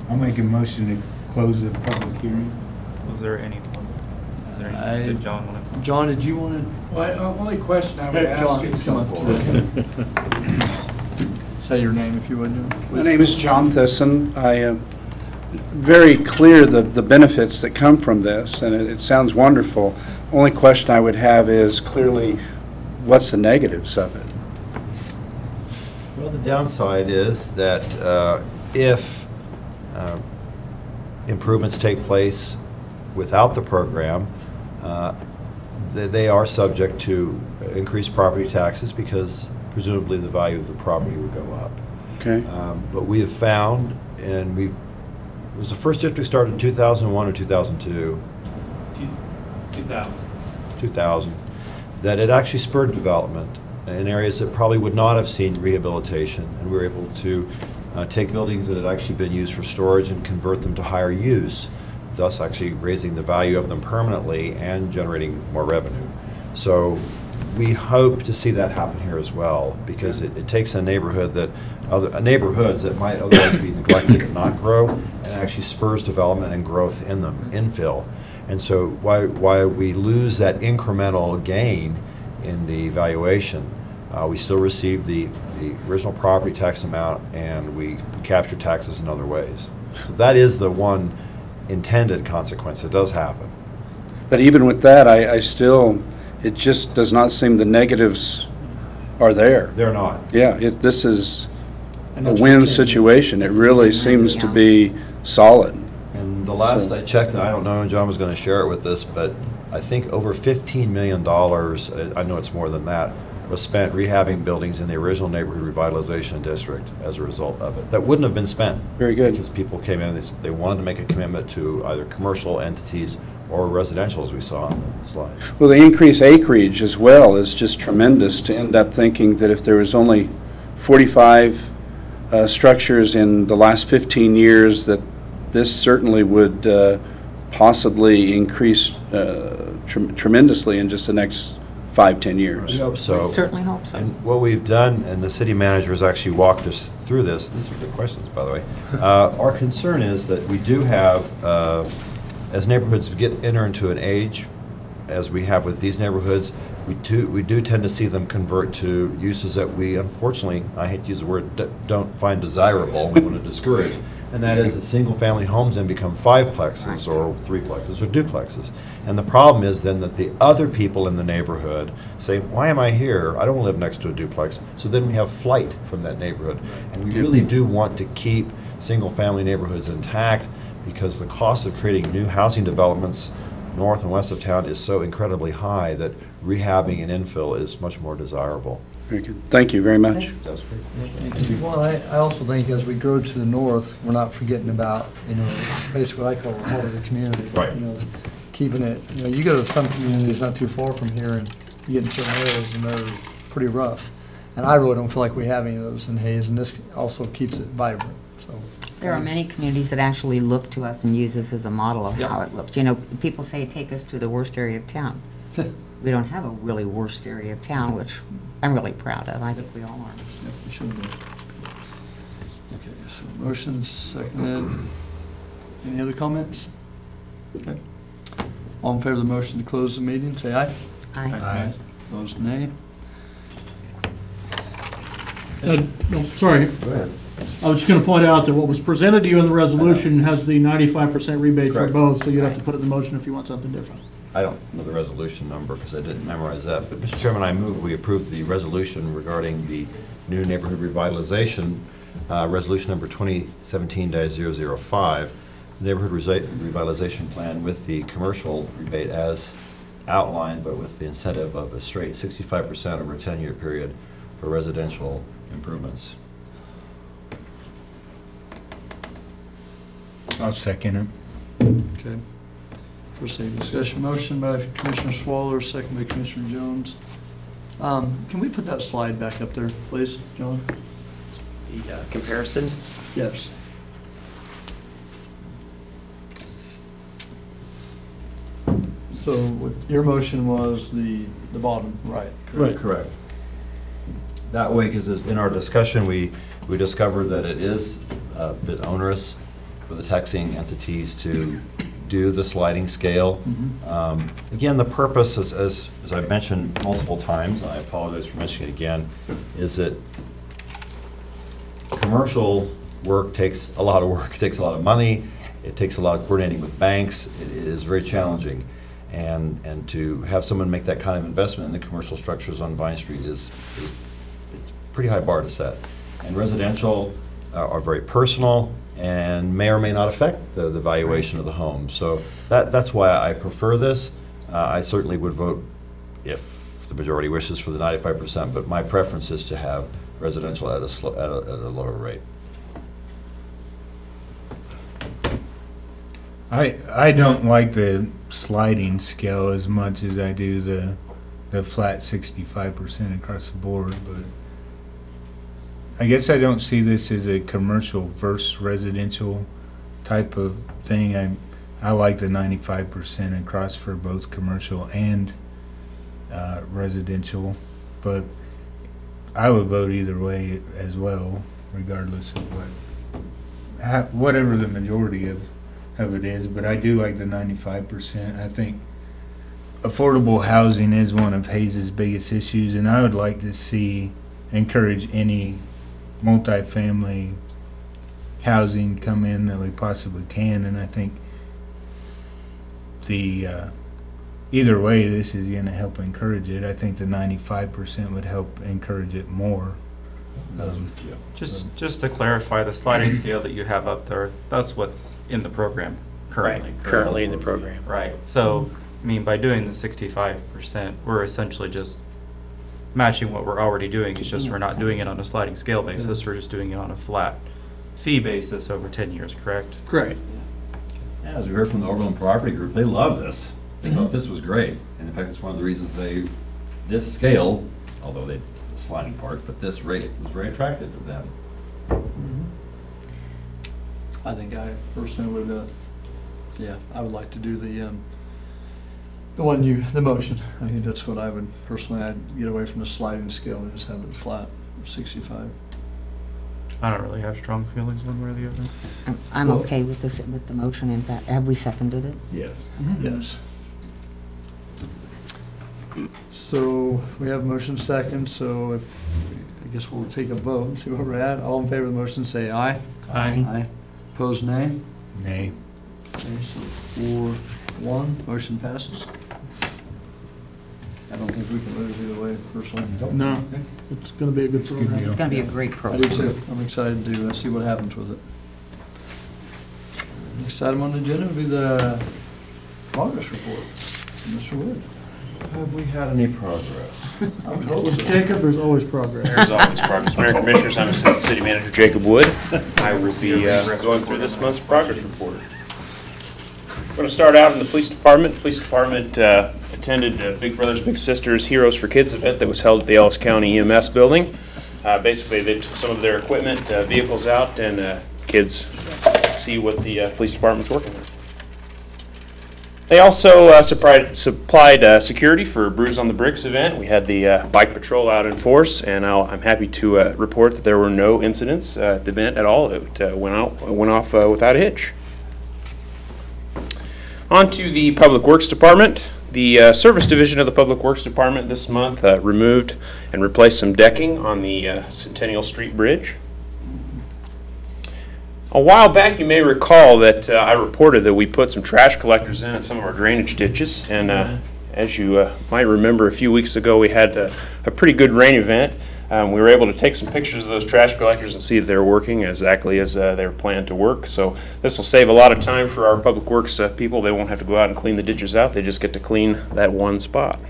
I'll make a motion to close the public hearing. Was there any, did John want to? John, did you want to? Well, only question I would Hey, ask John, is, come up. Say your name if you would. my name is John Thiessen. I am very clear the benefits that come from this, and it sounds wonderful. Only question I would have is clearly, what's the negatives of it? Well, the downside is that if improvements take place without the program, they are subject to increased property taxes because presumably the value of the property would go up. Okay. But we have found, and it was the first district started in 2001 or 2002? 2000, that it actually spurred development in areas that probably would not have seen rehabilitation, and we were able to take buildings that had actually been used for storage and convert them to higher use, thus actually raising the value of them permanently and generating more revenue. So we hope to see that happen here as well, because it takes a neighborhood neighborhoods that might otherwise be neglected and not grow, and actually spurs development and growth in them, infill. And so why we lose that incremental gain in the valuation, we still receive the original property tax amount, and we capture taxes in other ways. So that is the one intended consequence that does happen. But even with that, I still, it just does not seem the negatives are there. They're not. Yeah, this is And a that's win what situation. It really seems to Yeah. be solid. And the last So- I checked, and I don't know, and John was going to share it with us, but I think over $15 million, I know it's more than that, was spent rehabbing buildings in the original neighborhood revitalization district as a result of it. That wouldn't have been spent. Very good. Because people came in, they wanted to make a commitment to either commercial entities or residential, as we saw on the slide. Well, the increased acreage as well is just tremendous, to end up thinking that if there was only 45 structures in the last 15 years, that this certainly would possibly increase tremendously in just the next 5-10 We years. hope so. Certainly hope so. And what we've done, and the city manager has actually walked us through this, these are good questions, by the way. Our concern is that we do have, as neighborhoods enter into an age, as we have with these neighborhoods, we do tend to see them convert to uses that we, unfortunately, I hate to use the word, don't find desirable, we want to discourage. And that is that single-family homes then become fiveplexes or threeplexes or duplexes. And the problem is then that the other people in the neighborhood say, why am I here? I don't live next to a duplex. So then we have flight from that neighborhood. And we really do want to keep single-family neighborhoods intact, because the cost of creating new housing developments north and west of town is so incredibly high that rehabbing and infill is much more desirable. Very good. Thank you very much. That's great. Thank you. Well, I also think as we grow to the north, we're not forgetting about, basically what I call the heart of the community. Right. Keeping it, you go to some communities not too far from here, and you get in certain areas and they're pretty rough. And I really don't feel like we have any of those in Hayes, and this also keeps it vibrant, so. There are many communities that actually look to us and use this as a model of Yep. how it looks. People say, take us to the worst area of town. We don't have a really worst area of town, which I'm really proud of. I think we all are. Yep, we should do. Okay, so motion seconded. Any other comments? Okay. All in favor of the motion to close the meeting, say aye. Aye. Opposed, nay. No, sorry. Go ahead. I was just going to point out that what was presented to you in the resolution has the 95% rebate for Correct. both, so you'd have to put it in the motion if you want something different. I don't know the resolution number because I didn't memorize that, but Mr. Chairman, I move we approve the resolution regarding the new neighborhood revitalization, resolution number 2017-005, neighborhood revitalization plan with the commercial rebate as outlined, but with the incentive of a straight 65% over a 10-year period for residential improvements. I'll second it. Okay. First thing, discussion motion by Commissioner Swaller, second by Commissioner Jones. Can we put that slide back up there, please, John? The comparison? Yes. So what your motion was the bottom, right? Right. Correct. That way, because in our discussion, we discovered that it is a bit onerous for the taxing entities to do the sliding scale. Again, the purpose, as I've mentioned multiple times, and I apologize for mentioning it again, is that commercial work takes a lot of work, it takes a lot of money, it takes a lot of coordinating with banks, it is very challenging. And to have someone make that kind of investment in the commercial structures on Vine Street is it's a pretty high bar to set. And residential are very personal and may or may not affect the valuation of the home. So that's why I prefer this. I certainly would vote if the majority wishes for the 95%, but my preference is to have residential at a lower rate. I don't like the sliding scale as much as I do the flat 65% across the board, but I guess I don't see this as a commercial versus residential type of thing. I like the 95% across for both commercial and residential, but I would vote either way as well, regardless of whatever the majority of it is. But I do like the 95%. I think affordable housing is one of Hayes's biggest issues, and I would like to see encourage any multifamily housing come in that we possibly can, and I think the either way this is going to help encourage it. I think the 95% would help encourage it more. Just to clarify, the sliding scale that you have up there, that's what's in the program currently. Right, currently in the program. Right, so, I mean, by doing the 65%, we're essentially just matching what we're already doing. It's just we're not doing it on a sliding scale basis, we're just doing it on a flat fee basis over 10 years, correct? Correct. Yeah, as we heard from the Overland Property Group, they love this. They thought this was great. And in fact, it's one of the reasons this scale, although the sliding part, but this rate was very attractive to them. I think I personally would, I would like to do the motion. I think that's what I would personally, I'd get away from the sliding scale and just have it flat, 65. I don't really have strong feelings one way or the other. I'm okay with this, with the motion. In fact, have we seconded it? Yes. Yes. So we have motion second, so I guess we'll take a vote and see where we're at. All in favor of the motion say aye. Aye. Aye. Opposed, nay? Nay. Okay, so 4-1, motion passes. I don't think we can lose either way, personally. No, it's going to be a good program. It's going to be a great I program. do too. I'm excited to see what happens with it. Next item on the agenda will be the progress report. Mr. Wood. Have we had any progress? I would hope With so. Jacob, there's always progress. There's always progress. Mayor Commissioners, I'm Assistant City Manager Jacob Wood. I will be going through this month's progress report. We're going to start out in the police department. The police department attended Big Brothers Big Sisters Heroes for Kids event that was held at the Ellis County EMS building. Basically, they took some of their equipment, vehicles out, and kids see what the police department's working with. They also supplied security for Brews on the Bricks event. We had the bike patrol out in force, and I'm happy to report that there were no incidents at the event at all. It went off without a hitch. On to the Public Works Department. The Service Division of the Public Works Department this month removed and replaced some decking on the Centennial Street Bridge. A while back, you may recall that I reported that we put some trash collectors in some of our drainage ditches, and as you might remember, a few weeks ago we had a pretty good rain event. We were able to take some pictures of those trash collectors and see that they're working exactly as they were planned to work. So this will save a lot of time for our public works people. They won't have to go out and clean the ditches out. They just get to clean that one spot.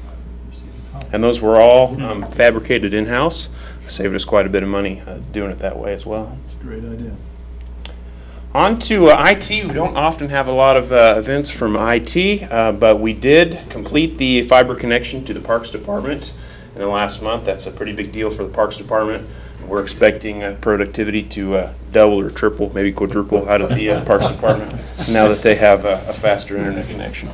And those were all fabricated in-house. saved us quite a bit of money doing it that way as well. It's a great idea. On to IT. We don't often have a lot of events from IT, but we did complete the fiber connection to the Parks Department in the last month. That's a pretty big deal for the Parks Department. We're expecting productivity to double or triple, maybe quadruple out of the Parks Department now that they have a faster internet connection.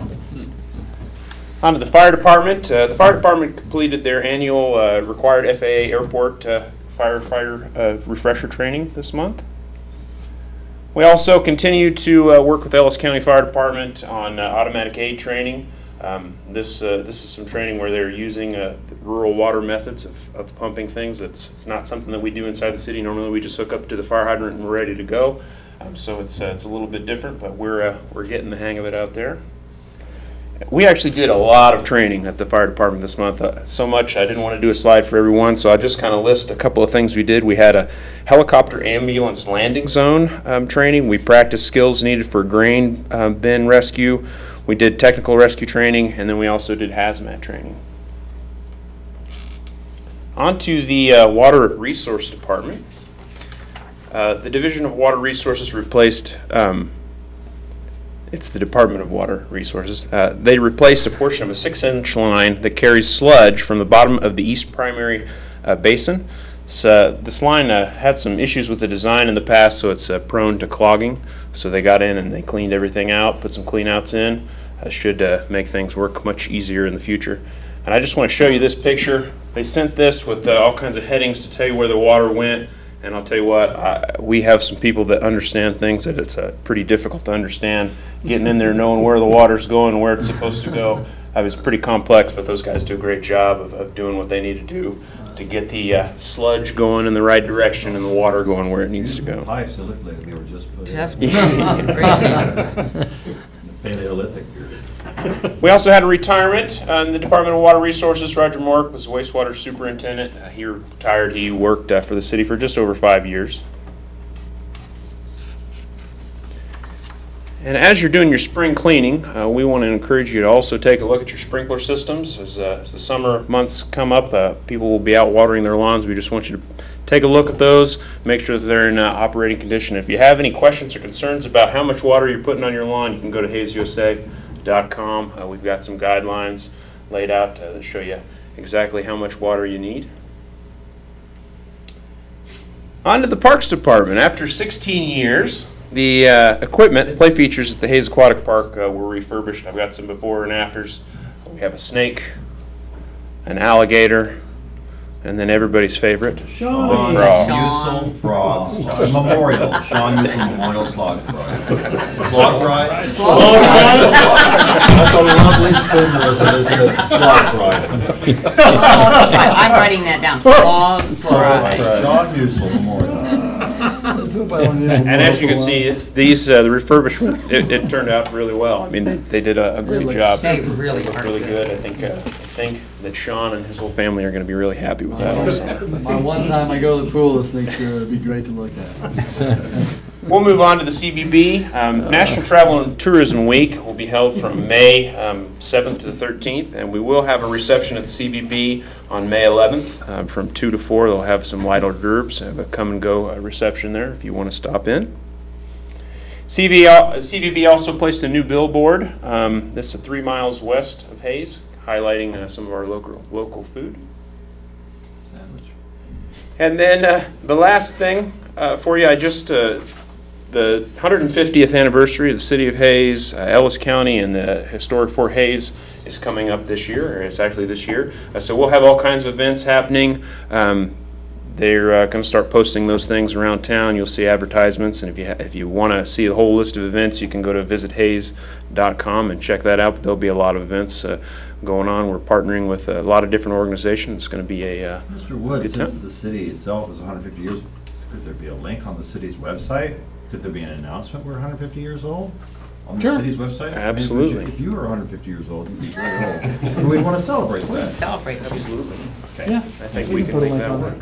On to the Fire Department. The Fire Department completed their annual required FAA airport firefighter refresher training this month. We also continue to work with Ellis County Fire Department on automatic aid training. This is some training where they're using rural water methods of pumping things. It's not something that we do inside the city. Normally we just hook up to the fire hydrant and we're ready to go. So it's a little bit different, but we're getting the hang of it out there. We actually did a lot of training at the fire department this month, so much I didn't want to do a slide for everyone, so I just kind of list a couple of things we did. We had a helicopter ambulance landing zone training. We practiced skills needed for grain bin rescue. We did technical rescue training, and then we also did hazmat training. On to the Water Resource Department. The Division of Water Resources replaced it's the Department of Water Resources. They replaced a portion of a 6-inch line that carries sludge from the bottom of the East Primary Basin. This line had some issues with the design in the past, so it's prone to clogging. So they got in and they cleaned everything out, put some clean outs in. Should make things work much easier in the future. And I just want to show you this picture. They sent this with all kinds of headings to tell you where the water went. And I'll tell you what, we have some people that understand things that it's pretty difficult to understand. Getting in there, knowing where the water's going and where it's supposed to go. It's pretty complex, but those guys do a great job of doing what they need to do to get the sludge going in the right direction and the water going where it needs to go. Pipes that looked like they were just put in. Paleolithic period. We also had a retirement in the Department of Water Resources. Roger Mork was wastewater superintendent. He retired. He worked for the city for just over 5 years. And as you're doing your spring cleaning, we want to encourage you to also take a look at your sprinkler systems. As the summer months come up, people will be out watering their lawns. We just want you to take a look at those, make sure that they're in operating condition. If you have any questions or concerns about how much water you're putting on your lawn, you can go to hazeusa.com. We've got some guidelines laid out to show you exactly how much water you need. On to the Parks Department. After 16 years, the equipment, play features at the Hayes Aquatic Park were refurbished. I've got some before and afters. We have a snake, an alligator, and then everybody's favorite, the frog. Mussel frogs. Memorial. Sean Mussel Memorial Slog Fry. Slog Fry? Slog fry? That's a lovely spoon, isn't it? Slog Fry. I'm writing that down. Slog fry. Sean Mussel Memorial. And as you can see, these the refurbishment, it turned out really well. I mean, they did a great job. They really looked are really good. I think that Sean and his whole family are going to be really happy with that also. My one time I go to the pool, let's make sure it'd be great to look at. We'll move on to the CBB. National Travel and Tourism Week will be held from May 7th to the 13th, and we will have a reception at the CBB on May 11th from 2 to 4. They'll have some light hors d'oeuvres, have a come-and-go reception there if you want to stop in. CBB also placed a new billboard. This is 3 miles west of Hayes, highlighting some of our local food. Sandwich. And then the last thing for you, the 150th anniversary of the City of Hayes, Ellis County, and the historic Fort Hayes is coming up this year, or it's actually this year. So we'll have all kinds of events happening. They're going to start posting those things around town. You'll see advertisements, and if you want to see the whole list of events, you can go to visithays.com and check that out. But there'll be a lot of events going on. We're partnering with a lot of different organizations. It's going to be a Mr. Wood, good time. since the city itself is 150 years, could there be a link on the city's website? Could there be an announcement we're 150 years old on the city's website? Absolutely. I mean, if you were 150 years old, you'd be very old. And we'd want to celebrate We that. celebrate. Absolutely. Okay. Yeah. I think we can make that work.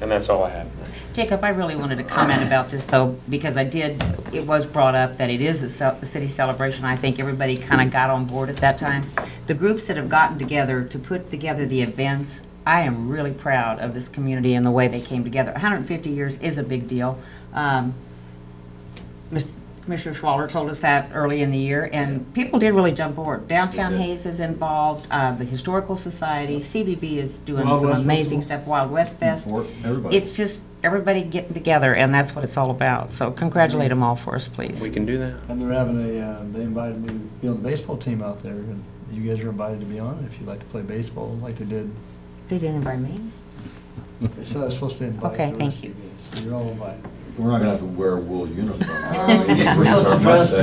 And that's all I have. Jacob, I really wanted to comment about this, though, because it was brought up that it is the city celebration. I think everybody kind of got on board at that time. The groups that have gotten together to put together the events, I am really proud of this community and the way they came together. 150 years is a big deal. Commissioner Schwaller told us that early in the year, and people did really jump aboard. Downtown Hayes is involved, the Historical Society, CBB is doing Wild some West amazing Festival. stuff, Wild West Fest. Everybody. It's just everybody getting together, and that's what it's all about. So congratulate them all for us, please. We can do that. And they're having they invited me to be on the baseball team out there, and you guys are invited to be on it if you'd like to play baseball, like they did. They didn't invite me. They said I was supposed to invite Okay, the thank rest you. of guys, so you're all invited. We're not gonna have to wear a wool uniform.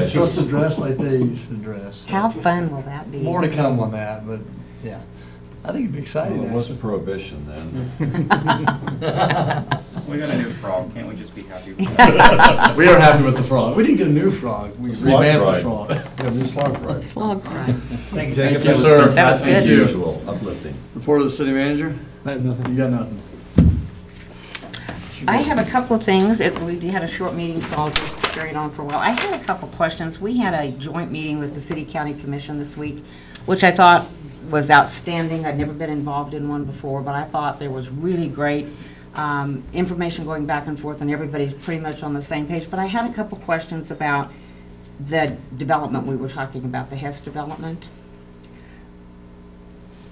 Supposed to dress like they used to dress. How fun will that be? More to come on that, but yeah, I think it'd be exciting. Well, it was actually. prohibition then. We got a new frog, can't we just be happy with We are happy with the frog. We didn't get a new frog. We Slog revamped the ride. frog. Yeah, new slog ride. Slog ride. Thank you, Thank Jacob. you, That was sir. That was fantastic. good. Unusual, uplifting. Report of the city manager? I have nothing. You got nothing? I have a couple of things. We had a short meeting, so I'll just carry it on for a while. I had a couple questions. We had a joint meeting with the City County Commission this week, which I thought was outstanding. I'd never been involved in one before, but I thought there was really great information going back and forth, and everybody's pretty much on the same page. But I had a couple questions about the development we were talking about, the Hess development.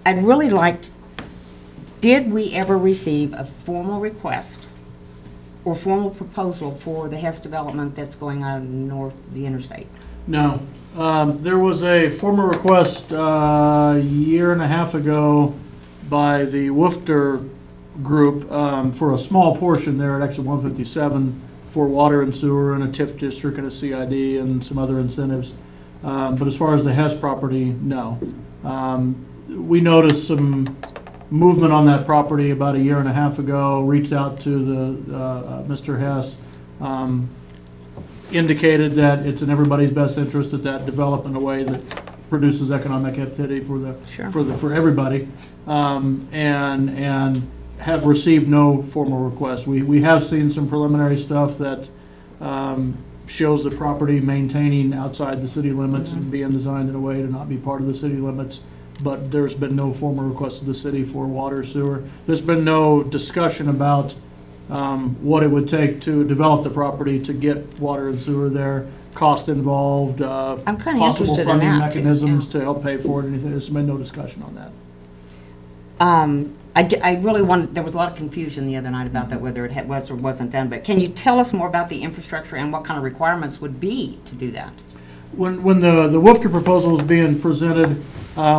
I'd really liked, did we ever receive a formal request or formal proposal for the Hess development that's going on north of the interstate? No. There was a formal request a year and a half ago by the Woofter Group for a small portion there at exit 157 for water and sewer and a TIF district and a CID and some other incentives. But as far as the Hess property, no. We noticed some movement on that property about a year and a half ago, reached out to the Mr. Hess, indicated that it's in everybody's best interest that develop in a way that produces economic activity for Sure. for everybody, and have received no formal request. We have seen some preliminary stuff that shows the property maintaining outside the city limits and being designed in a way to not be part of the city limits. But there's been no formal request to the city for water, sewer. There's been no discussion about what it would take to develop the property to get water and sewer there, cost involved, I'm kind of possible interested in funding that. mechanisms to help pay for it, anything. There's been no discussion on that. I really wanted, there was a lot of confusion the other night about that, whether it was or wasn't done. But can you tell us more about the infrastructure and what kind of requirements would be to do that? When the Woofter proposal was being presented,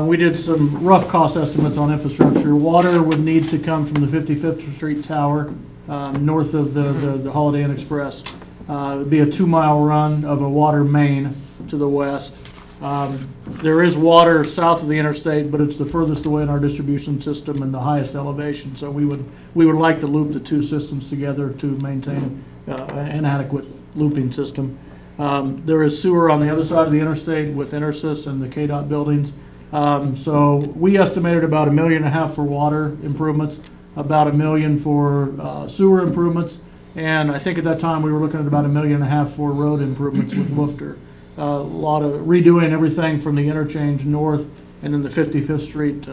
we did some rough cost estimates on infrastructure. Water would need to come from the 55th Street Tower, north of the Holiday Inn Express. It would be a 2-mile run of a water main to the west. There is water south of the interstate, but it's the furthest away in our distribution system and the highest elevation. So we would like to loop the two systems together to maintain an adequate looping system. There is sewer on the other side of the interstate with Intersys and the KDOT buildings. So we estimated about $1.5 million for water improvements, about $1 million for sewer improvements, and I think at that time we were looking at about $1.5 million for road improvements with Woofter. A lot of redoing everything from the interchange north and then the 55th Street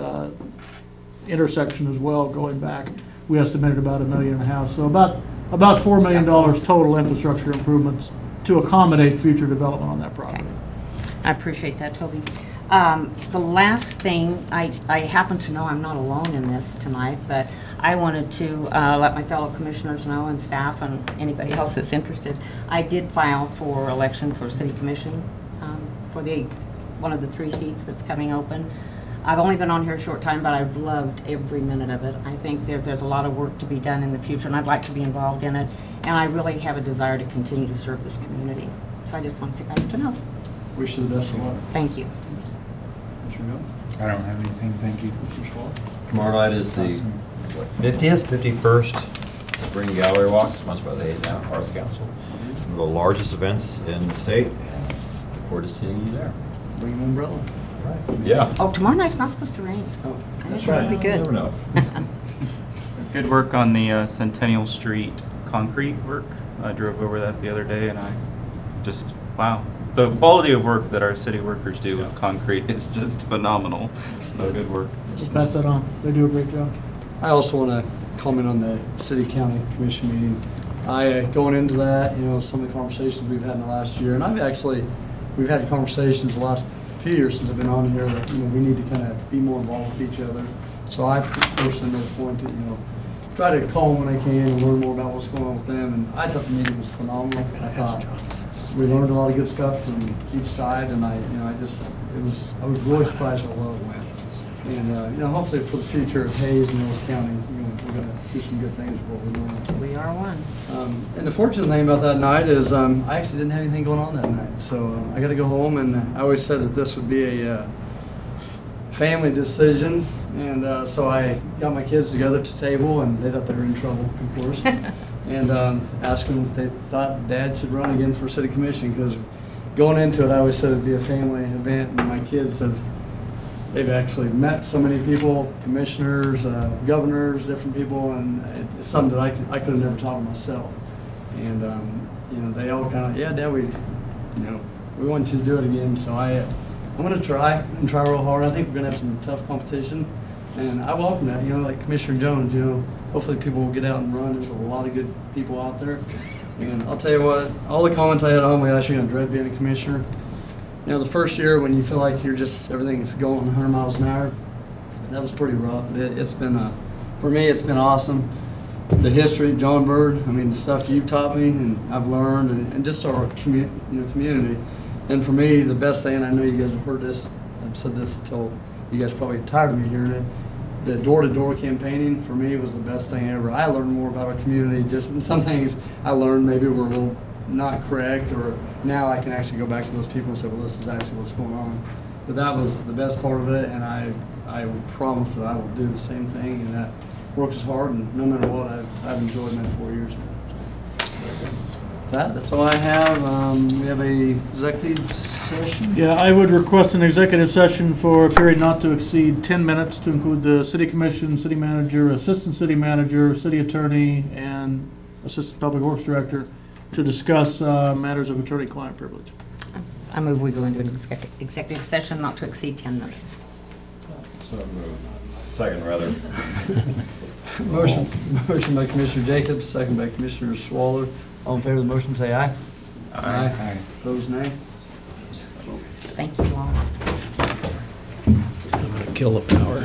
intersection as well going back. We estimated about $1.5 million, so about $4 million total infrastructure improvements to accommodate future development on that property. Okay. I appreciate that, Toby. The last thing, I happen to know I'm not alone in this tonight, but I wanted to let my fellow commissioners know and staff and anybody else that's interested. I did file for election for city commission for one of the 3 seats that's coming open. I've only been on here a short time, but I've loved every minute of it. I think there's a lot of work to be done in the future, and I'd like to be involved in it. And I really have a desire to continue to serve this community. So I just want you guys to know. Wish you the best of luck. Thank you. Mr. Young? I don't have anything, thank you. Mr. Schwab? Tomorrow night is the what, 50th, 51st Spring Gallery Walk, sponsored by the Hayes Town Arts Council. One of the largest events in the state, and look forward to seeing you there. Bring an umbrella. Yeah. Oh, tomorrow night's not supposed to rain. Oh, I that's think it'll right. be good. You never know. Good work on the Centennial Street concrete work. I drove over that the other day and I just, wow. The quality of work that our city workers do with concrete is just phenomenal. So good work. Just pass that on. They do a great job. I also want to comment on the city-county commission meeting. Going into that, you know, some of the conversations we've had in the last year, and we've had conversations the last few years since I've been on here that, you know, we need to kind of be more involved with each other. So I personally made a point to, you know, try to call them when I can and learn more about what's going on with them. And I thought the meeting was phenomenal. I thought we learned a lot of good stuff from each side, and I was really surprised how well it went. And you know, hopefully for the future of Hayes and Mills County, you know, we're going to do some good things with what we're doing. We are one. And the fortunate thing about that night is I actually didn't have anything going on that night. So I got to go home, and I always said that this would be a family decision. And so I got my kids together at the table, and they thought they were in trouble, of course. And asked them if they thought Dad should run again for City Commission, because going into it, I always said it'd be a family event, and my kids they've actually met so many people, commissioners, governors, different people, and it's something that I could have never taught them myself. And you know, they all kind of, yeah, Dad, we want you to do it again. So I'm going to try real hard. I think we're going to have some tough competition, and I welcome that. You know, like Commissioner Jones, you know, hopefully people will get out and run. There's a lot of good people out there. And I'll tell you what, all the comments I had on my last year, I dread being a commissioner. You know, the first year when you feel like everything is going 100 miles an hour, that was pretty rough. It's been, for me, it's been awesome. The history, John Bird, I mean, the stuff you've taught me and I've learned, and just our community. And for me, the best thing, and I know you guys have heard this, I've said this until you guys probably tired of me hearing it, the door-to-door campaigning for me was the best thing ever. I learned more about our community. Just some things I learned maybe were a little not correct, or now I can actually go back to those people and say, well, this is actually what's going on. But that was the best part of it, and I would promise that I will do the same thing, and that work is hard, and no matter what, I've enjoyed my 4 years now. That's all I have. We have a executive session. Yeah, I would request an executive session for a period not to exceed 10 minutes to include the city commission, city manager, assistant city manager, city attorney, and assistant public works director to discuss matters of attorney-client privilege. I move we go into an executive session not to exceed 10 minutes. Second, rather. Motion by Commissioner Jacobs, second by Commissioner Swaller. All in favor of the motion, say aye. Aye. Opposed, nay. Thank you all. I'm going to kill the power.